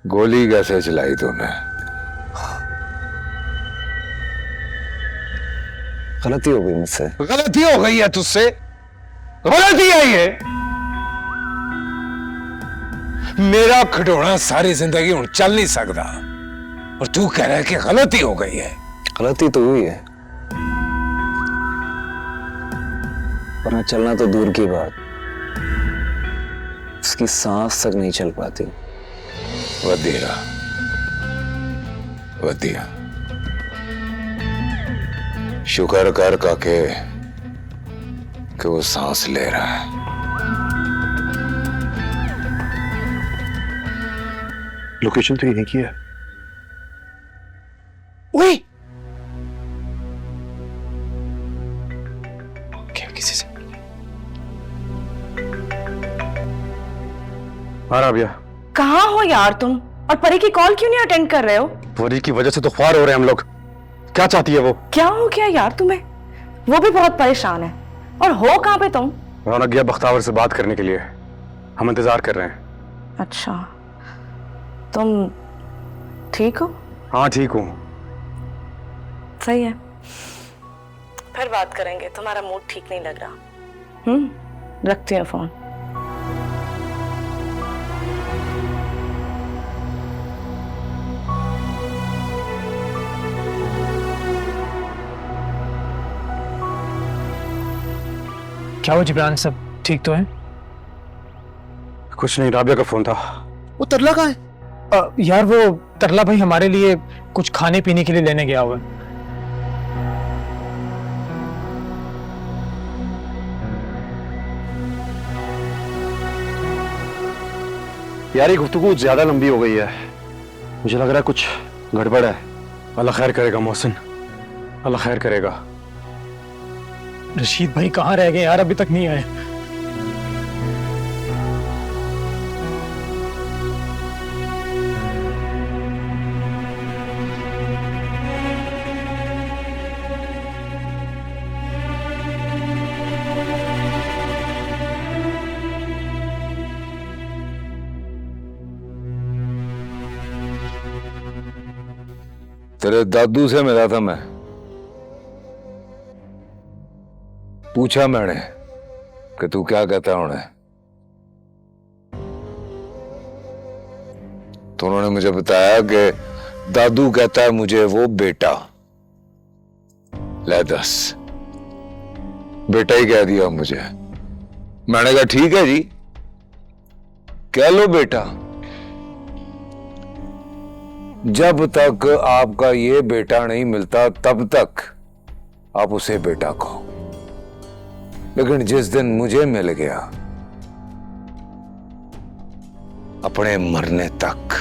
गोली कैसे चलाई तूने? गलती हो गई मुझसे। गलती हो गई है तुझसे? गलती है ये? मेरा खिडौना सारी जिंदगी हूं चल नहीं सकता और तू कह रहा है कि गलती हो गई है। गलती तो हुई है, वरना चलना तो दूर की बात, उसकी सांस तक नहीं चल पाती। वधिया वधिया, शुक्र कर काके कि वो सांस ले रहा है। लोकेशन तो यहीं की है। ओए क्या किसी से आ रहा भैया। कहाँ हो यार तुम? और परी की कॉल क्यों नहीं अटेंड कर रहे हो? वरी की वजह से तो ख्वार हो रहे हैं हम लोग। क्या चाहती है वो? क्या हो गया यार तुम्हें? वो भी बहुत परेशान है। और हो कहाँ पे तुम? रौनक गया बख्तावर से बात करने के लिए, हम इंतजार कर रहे हैं। अच्छा, तुम ठीक हो? हाँ ठीक हूँ। सही है, फिर बात करेंगे। तुम्हारा मूड ठीक नहीं लग रहा। रखती हूँ फोन। क्या हो जिब्रान, सब ठीक तो है? कुछ नहीं, राबिया का फोन था। वो तरला कहाँ है? यार वो तरला भाई हमारे लिए कुछ खाने पीने के लिए लेने गया हुआ है। यार ये गुफ्तगू ज्यादा लंबी हो गई है, मुझे लग रहा है कुछ गड़बड़ है। अल्लाह खैर करेगा मोहसिन, अल्लाह खैर करेगा। रशीद भाई कहाँ रह गए यार, अभी तक नहीं आए। तेरे दादू से मिला था मैं, पूछा मैंने कि तू क्या कहता है उन्हें, तो उन्होंने मुझे बताया कि दादू कहता है मुझे वो बेटा। ले दस, बेटा ही कह दिया मुझे। मैंने कहा ठीक है जी, कह लो बेटा। जब तक आपका ये बेटा नहीं मिलता तब तक आप उसे बेटा कहो, लेकिन जिस दिन मुझे मिल गया, अपने मरने तक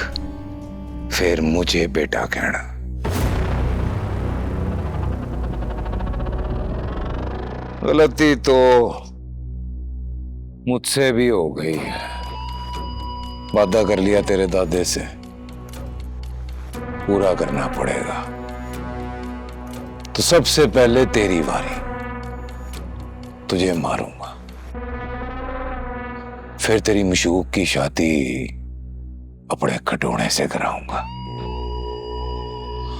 फिर मुझे बेटा कहना। गलती तो मुझसे भी हो गई है, वादा कर लिया तेरे दादे से, पूरा करना पड़ेगा। तो सबसे पहले तेरी बारी, तुझे मारूंगा, फिर तेरी मशूक की शादी अपने खिडौने से कराऊंगा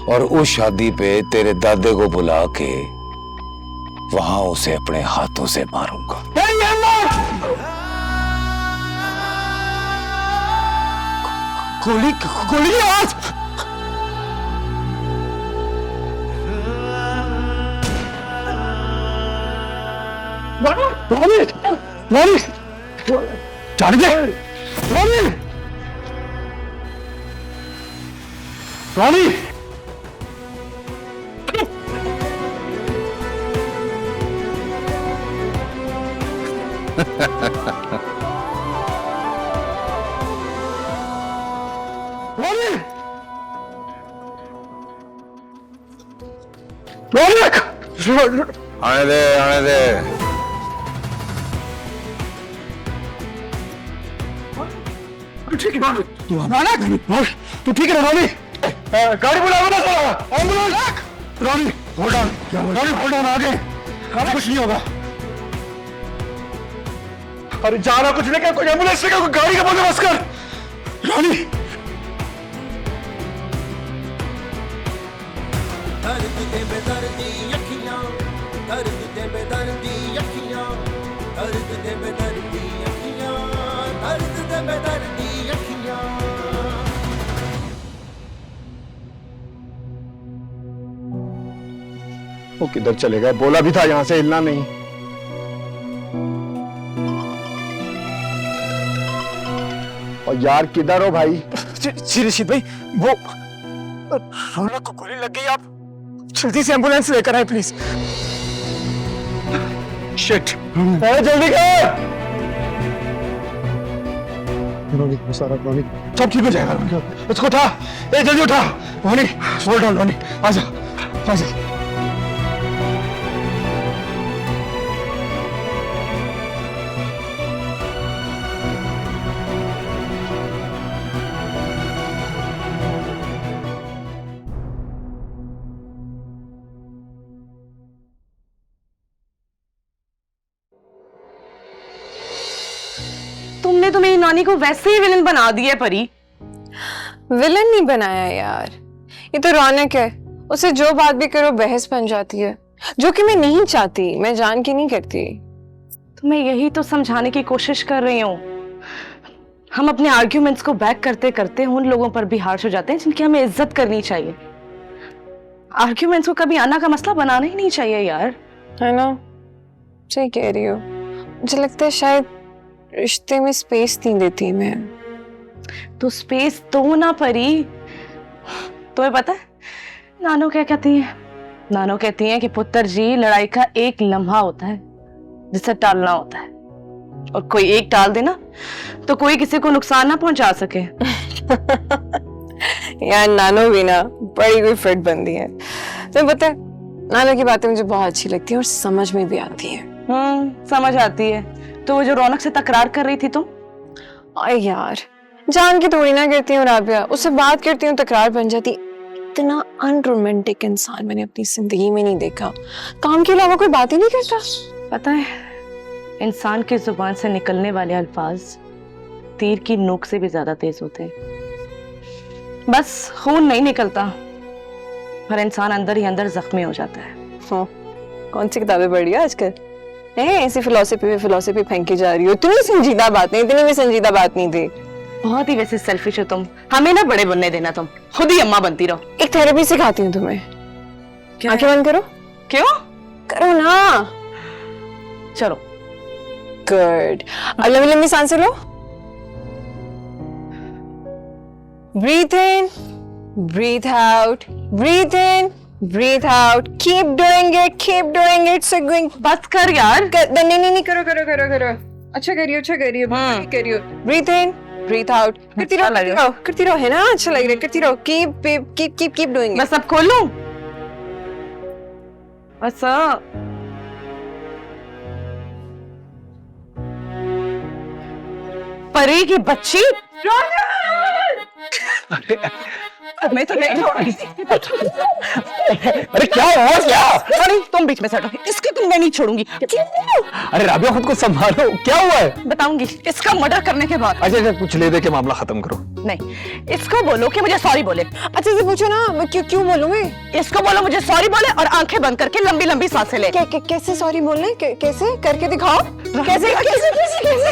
और उस शादी पे तेरे दादे को बुला के वहां उसे अपने हाथों से मारूंगा। गोली गोली की आवाज! रानी रानी जाने दे। रानी रानी आने दे, आने दे। ठीक है तू हमारा तू ठीक है रानी? गाड़ी बुलाओ ना, ambulance. Rani hold on, Rani hold on, आगे कुछ नहीं होगा। अरे जाना कुछ नहीं, क्या कोई एम्बुलेंस से क्या कोई गाड़ी का बंदोबस्त कर। रानी बेदर्दी अखियां, दर्द दे बेदर्दी अखियां, दर्द दे बेदर्दी अखियां, दर्द दे बेदर्दी अखियां। वो किधर चले गए? बोला भी था यहाँ से हिलना नहीं। और यार किधर हो भाई? रशीद भाई, वो रौनक को गोली लग गई। आप जल्दी से एम्बुलेंस लेकर आए प्लीज। शिट, जल्दी कर। रोनी, सब ठीक हो जाएगा। रोनी, इसको उठा, जल्दी उठा। रोनी, होल्ड ऑन रोनी, आजा, आजा। तुमने तो मेरी नानी को वैसे ही विलन बना दिया है परी। विलन नहीं बनाया यार, ये तो रौनक है। उसे जो बात भी करो बहस बन जाती है, जो कि मैं नहीं चाहती, मैं जान के नहीं करती। तो मैं यही तो समझाने की कोशिश कर रही हूँ। हम अपने आर्ग्यूमेंट्स को बैक करते करते उन लोगों पर भी हार्श हो जाते हैं जिनकी हमें इज्जत करनी चाहिए। आर्ग्यूमेंट्स को कभी आना का मसला बनाना ही नहीं चाहिए यार, है ना? सही कह रही हो। मुझे लगता है शायद रिश्ते में स्पेस नहीं देती मैं। तो स्पेस दो ना परी। तुम्हें पता है नानो क्या कहती है? नानो कहती है कि पुत्र जी, लड़ाई का एक लम्हा होता है जिसे टालना होता है, और कोई एक टाल देना तो कोई किसी को नुकसान ना पहुंचा सके। यार नानो भी ना बड़ी कोई फिट बंदी है। तुम्हें पता है नानो की बातें मुझे बहुत अच्छी लगती है और समझ में भी आती है। समझ आती है। तो वो जो रौनक से तकरार कर रही थी तुम? अरे यार जान की थोड़ी ना करती हूँ राबिया, उससे बात करती हूँ तकरार बन जाती। इतना अनरोमांटिक इंसान मैंने अपनी जिंदगी में नहीं देखा। काम के अलावा कोई बात ही नहीं करता। पता है इंसान की जुबान से निकलने वाले अल्फाज तीर की नोक से भी ज्यादा तेज होते हैं। बस खून नहीं निकलता, पर इंसान अंदर ही अंदर जख्मी हो जाता है। कौन सी किताबें पढ़ रही हो आजकल? ऐसी फिलोसफी फेंकी जा रही हो। इतनी संजीदा बात नहीं, इतनी भी संजीदा बात नहीं थी। बहुत ही वैसे सेल्फिश हो तुम। हमें ना बड़े बनने देना, तुम खुद ही अम्मा बनती रहो। एक थेरेपी सिखाती हूँ तुम्हें। आंखें बंद करो। क्यों? करो ना। चलो। गुड। और लंबी लंबी सांसें लो। Breathe in, breathe out, breathe in, breathe out. Keep doing it, keep doing it. So going. बस कर यार। नहीं करो करो करो करो। अच्छा करियो, अच्छा करियो, करियो। Breathe in, breathe out. करती रहो, है ना? अच्छा लग रहा है, करती रहो। Keep doing. बस अब खोल लूं? बस परी की बच्ची। मैं तो नहीं छोड़ूंगी। अरे क्या हुआ? क्या? अरे तुम बीच में सटो, इसकी तुम मैं नहीं छोड़ूंगी। अरे राबिया खुद को संभालो, क्या हुआ है? बताऊंगी इसका मर्डर करने के बाद। अच्छा कुछ ले दे के मामला खत्म करो। नहीं, इसको बोलो कि मुझे सॉरी बोले। अच्छा से पूछो ना, मैं क्यों बोलूं मैं? इसको बोलो मुझे सॉरी बोले और आंखें बंद करके लंबी लंबी सांसें ले। कैसे सॉरी बोलने? कैसे करके दिखाओ। कैसे कैसे कैसे कैसे?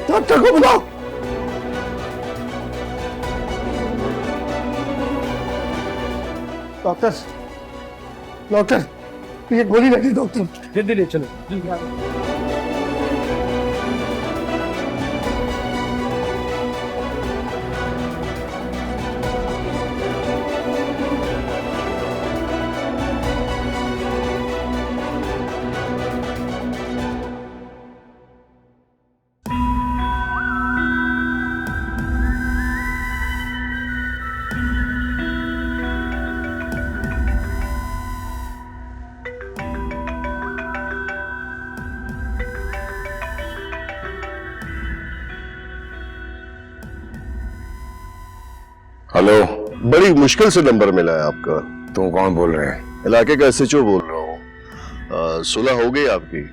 डॉक्टर को बुलाओ। डॉक्टर ये गोली लगी डॉक्टर। जल्दी ले चलो। हेलो। बड़ी मुश्किल से नंबर मिला है आपका। तू कौन बोल रहे हैं? इलाके का एसएचओ बोल रहा हूँ। सुलह हो गई आपकी?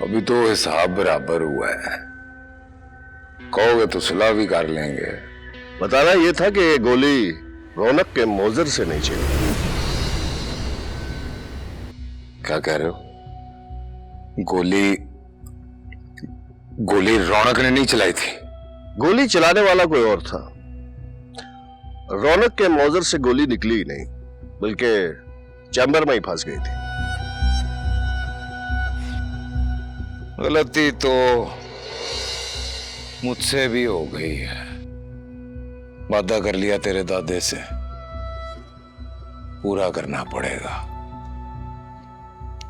अभी तो हिसाब बराबर हुआ है, कहोगे तो सुलह भी कर लेंगे। बताना ये था कि ये गोली रौनक के मोजर से नहीं चली। क्या कह रहे हो? गोली रौनक ने नहीं चलाई थी? गोली चलाने वाला कोई और था। रौनक के मौजर से गोली निकली ही नहीं, बल्कि चैम्बर में ही फंस गई थी। गलती तो मुझसे भी हो गई है। वादा कर लिया तेरे दादे से, पूरा करना पड़ेगा।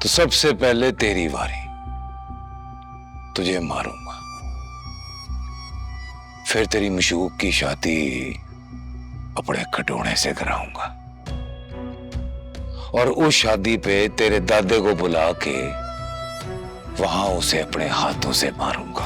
तो सबसे पहले तेरी बारी, तुझे मारूंगा, फिर तेरी मशूक की शादी अपने खटोने से कराऊंगा, और उस शादी पे तेरे दादे को बुला के वहां उसे अपने हाथों से मारूंगा।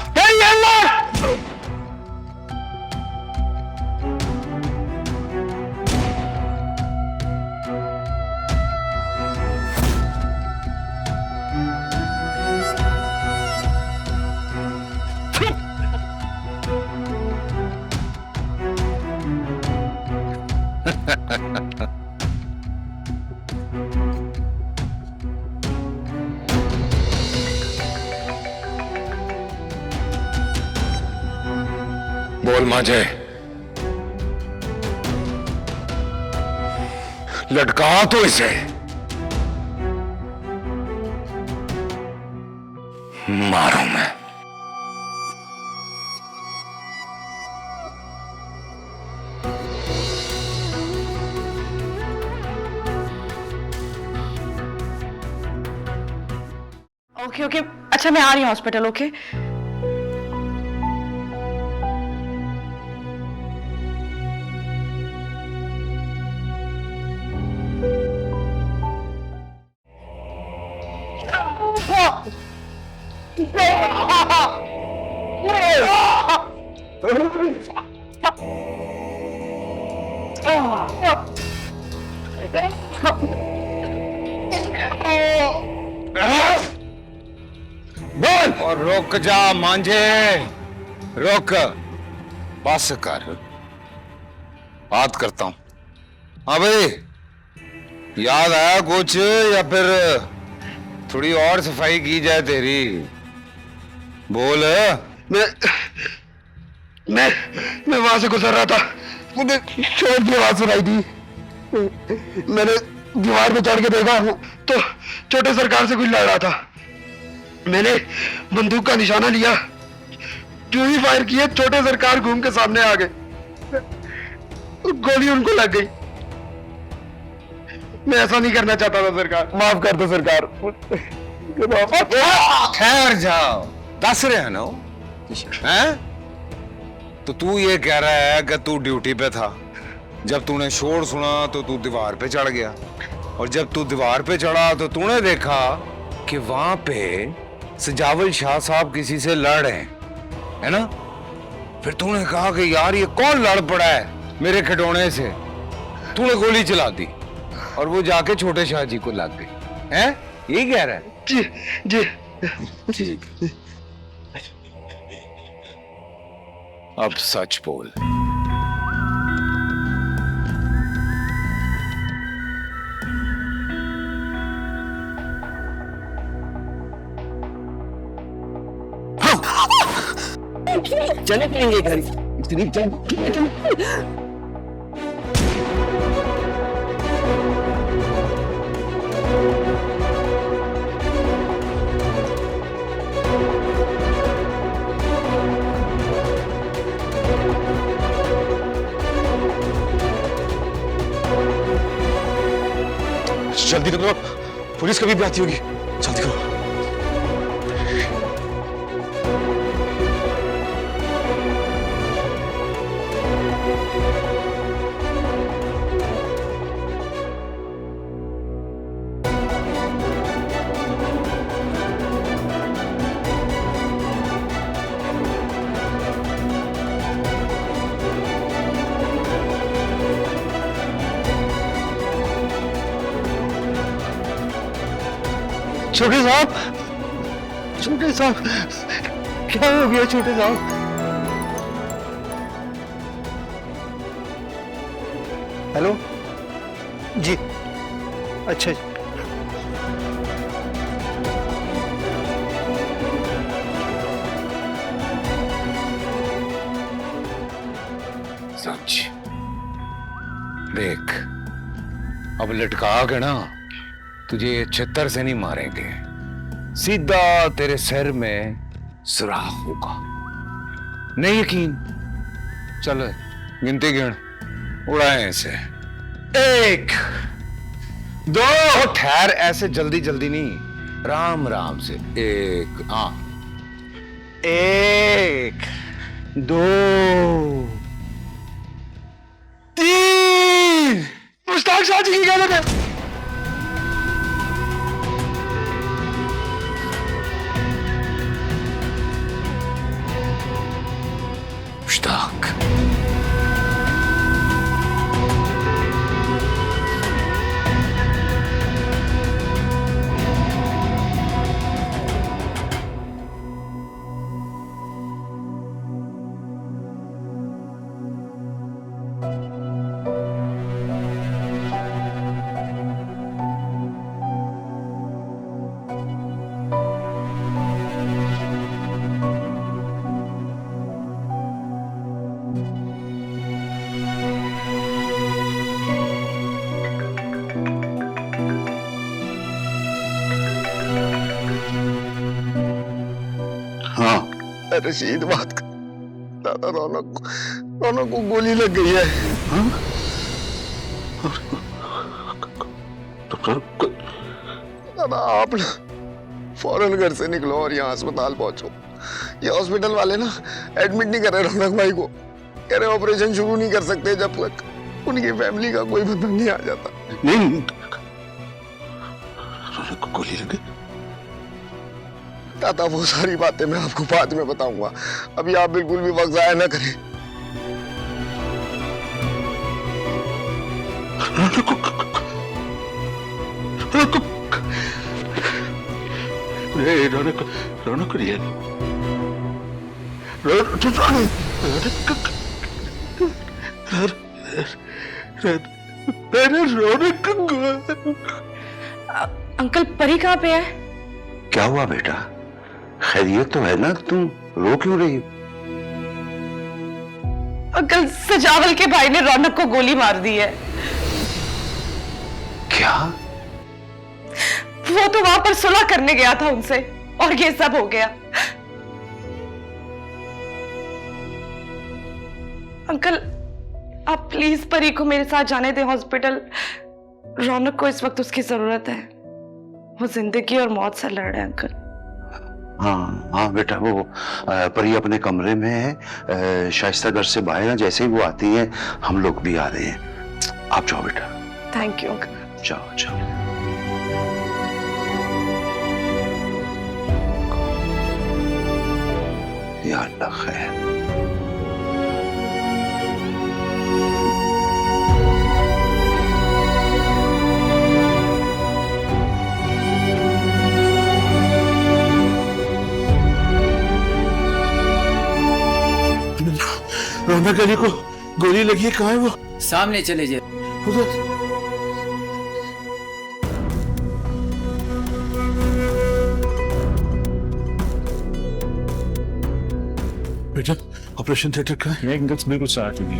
बोल मांझे, लटका तो इसे, मारूं मैं। ओके ओके, अच्छा मैं आ रही हूँ हॉस्पिटल। ओके और रुक जा मांझे, रुक, बस कर, बात करता हूं। हाँ भाई, याद आया कुछ या फिर थोड़ी और सफाई की जाए तेरी? बोल। मैं वहां से गुजर रहा था, मुझे शोर की आवाज सुनाई दी। मैंने दीवार पे चढ़ के देखा तो छोटे सरकार से कुछ लड़ रहा था। मैंने बंदूक का निशाना लिया, जो ही फायर किए छोटे सरकार घूम के सामने आ गए, गोली उनको लग गई। मैं ऐसा नहीं करना चाहता था सरकार, माफ कर दो सरकार। ठहर जाओ, दस रहे हैं ना हैं? तो तू ये कह रहा है कि तू ड्यूटी पे था, जब तूने शोर सुना तो तू दीवार पे चढ़ गया, और जब तू दीवार पे चढ़ा तो तूने देखा कि वहां पे सजावल शाह साहब किसी से लड़ रहे हैं, है ना? फिर तूने कहा कि यार ये कौन लड़ पड़ा है मेरे खिडौने से, तूने गोली चला दी और वो जाके छोटे शाह जी को लग गई, हैं? यही कह रहा है? जी जी ठीक, अब सच बोल। चले जाएंगे घर, इतनी जल्द? जल्दी करो, पुलिस कभी भी आती होगी, जल्दी करो। छोटे साहब, छोटे साहब, क्या हो गया छोटे साहब? हेलो जी, अच्छा जी। सच देख, अब लटका के ना तुझे छत्तर से नहीं मारेंगे, सीधा तेरे सिर में सुराख होगा। नहीं यकीन? चल गिनती गिन, उड़ाए इसे। 1 2, ठहर, ऐसे जल्दी जल्दी नहीं, राम राम से। 1, हाँ, 1 2 3। मुश्ताक शाह जी की गलत है। मुश्ताक, रशीद बात कर। दादा रौनक को गोली लग गई है। हाँ? दादा आप ना फौरन घर से निकलो और यहाँ अस्पताल पहुंचो। ये हॉस्पिटल वाले ना एडमिट नहीं कर रहे रौनक भाई को, कह रहे ऑपरेशन शुरू नहीं कर सकते जब तक उनकी फैमिली का कोई बंदा नहीं आ जाता। नहीं, रौनक को गोली लग गई। दादा वो सारी बातें मैं आपको बाद में बताऊंगा, अभी आप बिल्कुल भी वक्त जाया ना करें। रौनक अंकल परी कहाँ पे है? क्या हुआ बेटा, खैरियत तो है ना? तुम रो क्यों रही हो? अंकल सजावल के भाई ने रौनक को गोली मार दी है। क्या? वो तो वहां पर सुलह करने गया था उनसे और ये सब हो गया। अंकल आप प्लीज परी को मेरे साथ जाने दें हॉस्पिटल। रौनक को इस वक्त उसकी जरूरत है, वो जिंदगी और मौत से लड़ रहे हैं अंकल। हाँ हाँ बेटा, वो परी अपने कमरे में है, शाइस्ता घर से बाहर है, जैसे ही वो आती है हम लोग भी आ रहे हैं। आप जाओ बेटा। Thank you uncle. जाओ जाओ। या अल्लाह खैर। रौनक अली को गोली लगी है, कहाँ है वो? सामने चले जाए। उधर। बेटा ऑपरेशन थिएटर कहाँ है? बिल्कुल साथ में।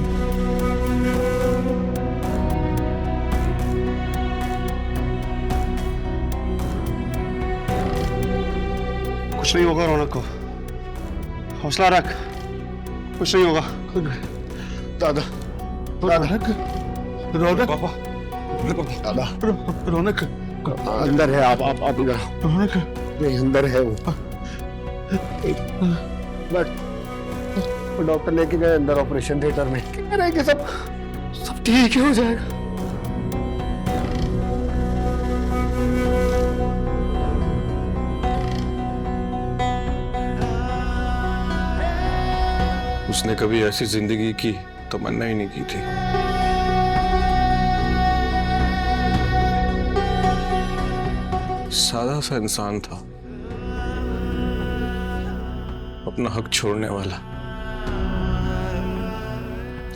कुछ नहीं होगा रौनक को, हौसला रख, कुछ नहीं होगा। दादा रौनक पापा दादा रौनक अंदर है। आप इधर रौनक नहीं, अंदर है वो। बट डॉक्टर लेके गए अंदर ऑपरेशन थिएटर में, कह रहे हैं कि सब ठीक हो जाएगा। उसने कभी ऐसी जिंदगी की तमन्ना ही नहीं की थी। सादा सा इंसान था, अपना हक छोड़ने वाला,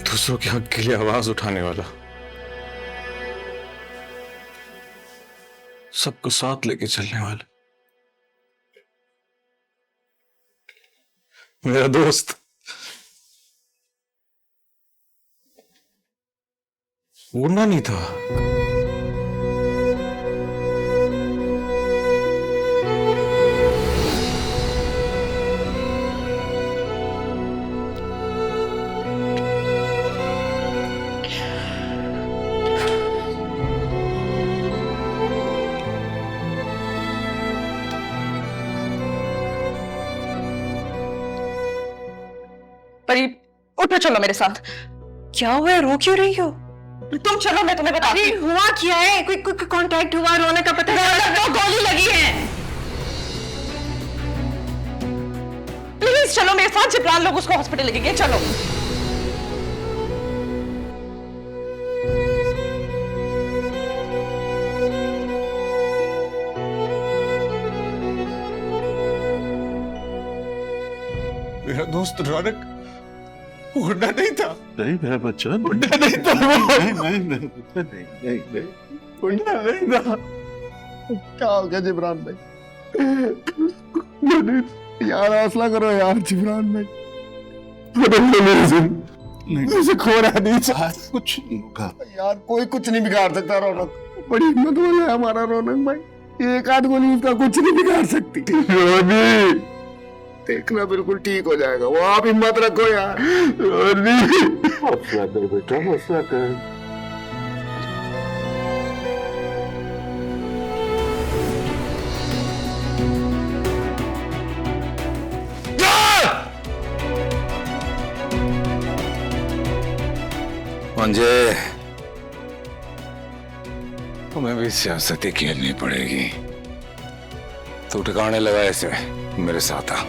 दूसरों के हक के लिए आवाज उठाने वाला, सबको साथ लेके चलने वाला, मेरा दोस्त। उड़ना नहीं था, परी उठो, चलो मेरे साथ। क्या हुआ है? रो क्यों रही हो? तुम चलो, मैं तुम्हें बताती हूँ। हुआ क्या है? कोई कांटेक्ट हुआ? रौनक का पता तो गोली लगी है। प्लीज चलो मेरे साथ, जिब्रान लोग उसको हॉस्पिटल लेके गए, चलो। मेरा दोस्त रौनक उड़ना नहीं था। नहीं मेरा बच्चा, उड़ना नहीं था वो। नहीं उड़ना नहीं था। क्या हो गया जिब्रान भाई? यार हौसला करो यार जिब्रान भाई। मुझे खोना नहीं था। कुछ नहीं होगा यार, कोई कुछ नहीं बिगाड़ सकता रौनक। बड़ी हिम्मत वाला है हमारा रौनक भाई। एक आध गोली उसका कुछ नहीं बिगाड़ सकती। रोनी देखना बिल्कुल ठीक हो जाएगा, वो आप हिम्मत रखो यार। रोनी हौसला कर बेटा, हौसला कर। मंजे, तुम्हें भी सियासत ही खेलनी पड़ेगी। तू ठिकाने लगा ऐसे, मेरे साथ आ।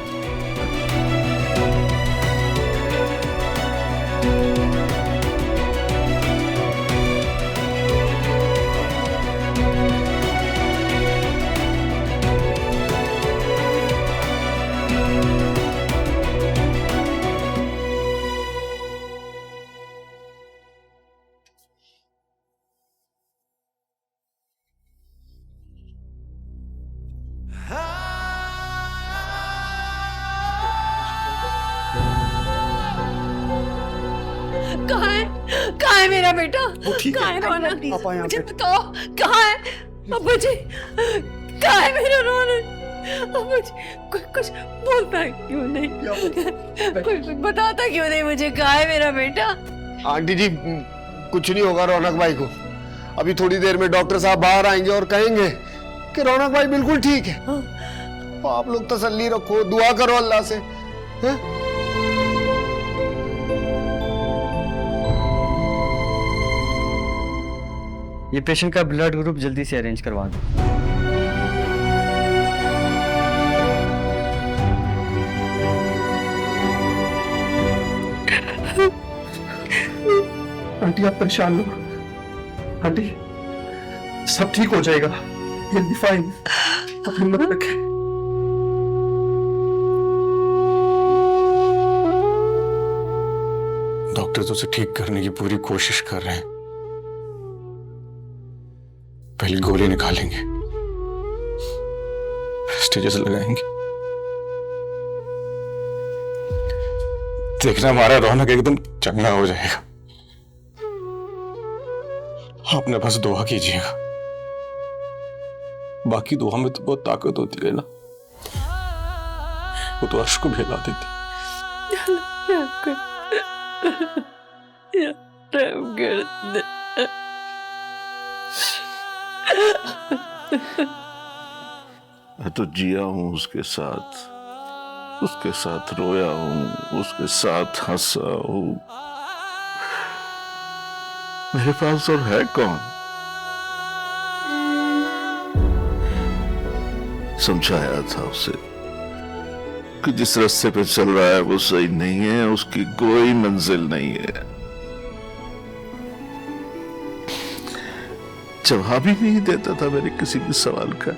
कहाँ है मेरा बेटा? कहाँ है रौनक? मुझे बताओ, कहाँ है अब्बू जी? कहाँ है मेरा रौनक? अब्बू जी कुछ बोलता क्यों नहीं? कुछ बताता क्यों नहीं मुझे? कहाँ है मेरा बेटा? आंटी जी, कुछ नहीं होगा रौनक भाई को। अभी थोड़ी देर में डॉक्टर साहब बाहर आएंगे और कहेंगे कि रौनक भाई बिल्कुल ठीक है। तो आप लोग तसल्ली रखो, दुआ करो अल्लाह से। है? ये पेशेंट का ब्लड ग्रुप जल्दी से अरेंज करवा दो। आंटी आप परेशान लो। आंटी सब ठीक हो जाएगा, you'll be fine। आप हिम्मत रखें। डॉक्टर तो उसे ठीक करने की पूरी कोशिश कर रहे हैं। पहले गोली निकालेंगे, स्टेजेस लगाएंगे। देखना हमारा रौनक एकदम चंगा हो जाएगा। आपने बस दुआ कीजिएगा। बाकी दुआ में तो बहुत ताकत होती है ना, वो तो अर्श को भी हिला देती। मैं तो जिया हूं उसके साथ रोया हूं, उसके साथ हंसा हूं। मेरे पास और है कौन? समझाया था उसे कि जिस रास्ते पे चल रहा है वो सही नहीं है, उसकी कोई मंजिल नहीं है। जवाब ही नहीं देता था मेरे किसी भी सवाल का।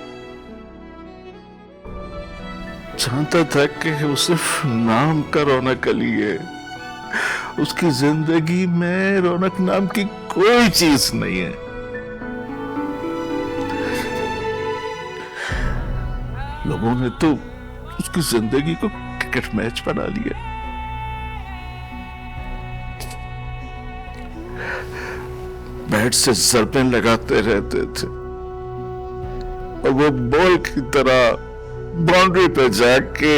जानता था कि वो सिर्फ नाम का रौनक अली है, उसकी जिंदगी में रौनक नाम की कोई चीज नहीं है। लोगों ने तो उसकी जिंदगी को क्रिकेट मैच बना लिया। बैट से ज़रबें लगाते रहते थे और वो बॉल की तरह बाउंड्री पे जाके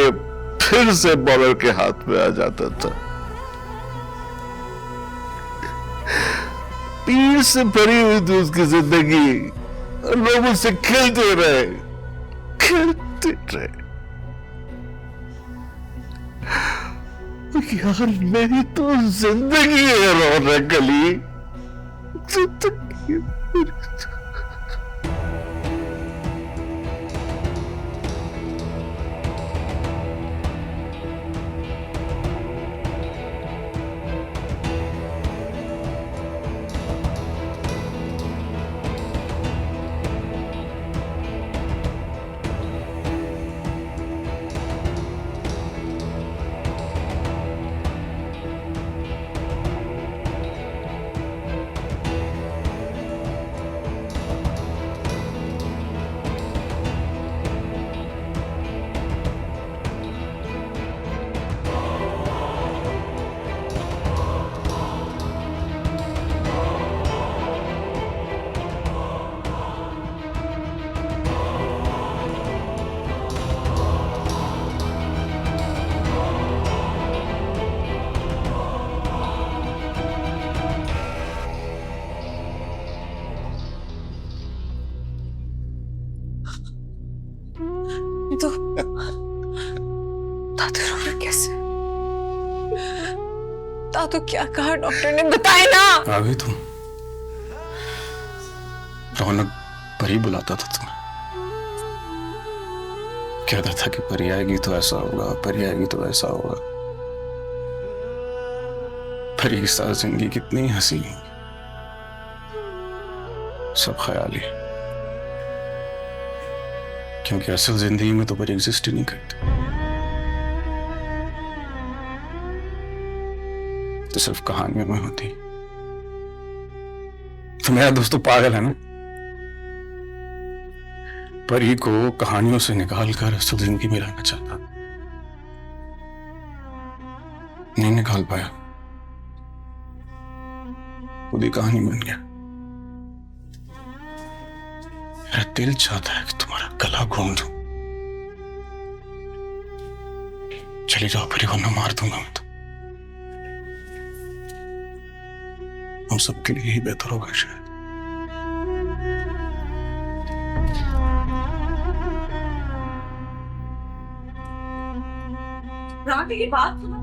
फिर से बॉलर के हाथ में आ जाता था। पीर से भरी हुई थी उसकी जिंदगी और लोग उससे खेलते रहे। यार मेरी तो जिंदगी है रौनक अली, जिंदगी तो दादू रो रहा कैसे? दादू क्या कहा डॉक्टर ने, बताए ना। आ गई तुम। रौनक परी बुलाता था तुम्हें, कहता था कि परी आएगी तो ऐसा होगा, परी आएगी तो ऐसा होगा। परी के साथ जिंदगी कितनी हंसी, सब ख्याली, क्योंकि असल जिंदगी में तो परी एग्जिस्ट ही नहीं करती। तो सिर्फ कहानियों में होती। तो मेरा दोस्त तो पागल है ना, परी को कहानियों से निकाल कर असल जिंदगी में लाना चाहता, नहीं निकाल पाया, खुद ही कहानी बन गया। मेरा दिल चाहता है कि तुम्हारा गला घूम दूं। चली जाओ परी, वरना मार दूंगा मैं तो। हम सबके लिए ही बेहतर होगा शायद। रात की बात सुनो।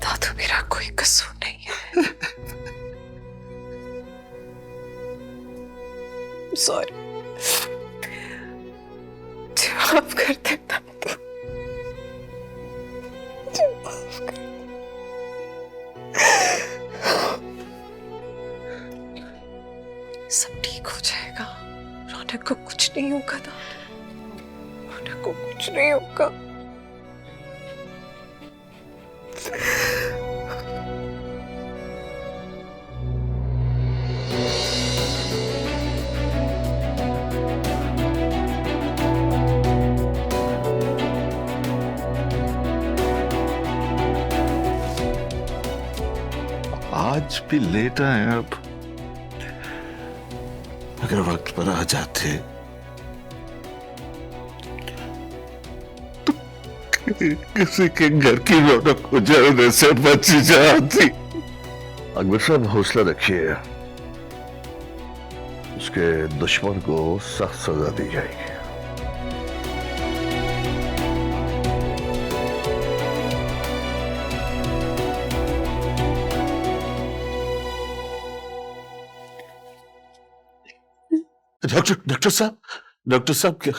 दादू मेरा कोई कसूर नहीं है। सॉरी, माफ कर देना तो, माफ कर। सब ठीक हो जाएगा, रौनक को कुछ नहीं होगा ना, रौनक को कुछ नहीं होगा। आज भी लेट आए आप। अगर वक्त पर आ जाते तो किसी के घर की रौनक उजड़ने से बच जाती। अकबर साहब हौसला रखिए, उसके दुश्मन को सख्त सजा दी जाएगी। डॉक्टर साहब क्या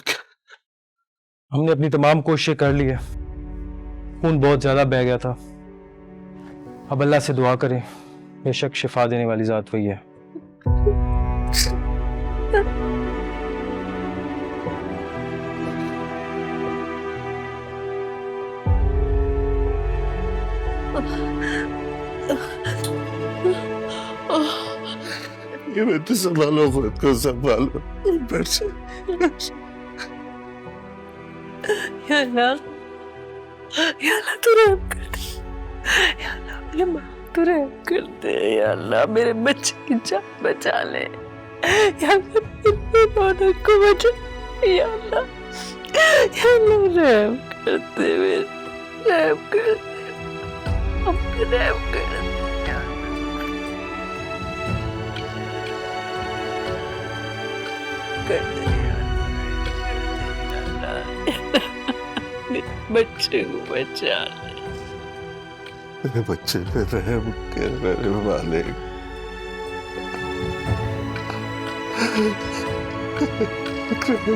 हमने अपनी तमाम कोशिशें कर ली है, खून बहुत ज्यादा बह गया था। अब अल्लाह से दुआ करें, बेशक शिफा देने वाली जात वही है। ये बेटे संभालो, खुद को संभालो। बैठ जा। या अल्लाह तू रहम कर दे, या अल्लाह मेरे माँ तू रहम कर दे, या अल्लाह मेरे बच्चे की जान बचा ले, या अल्लाह मेरे रौनक को बचा, या अल्लाह रहम कर दे, रहम कर दे, अब रहम कर दे। कर दे बच्चे को बचा ले, मेरे बच्चे पे रहम करने वाले रहम कर दे।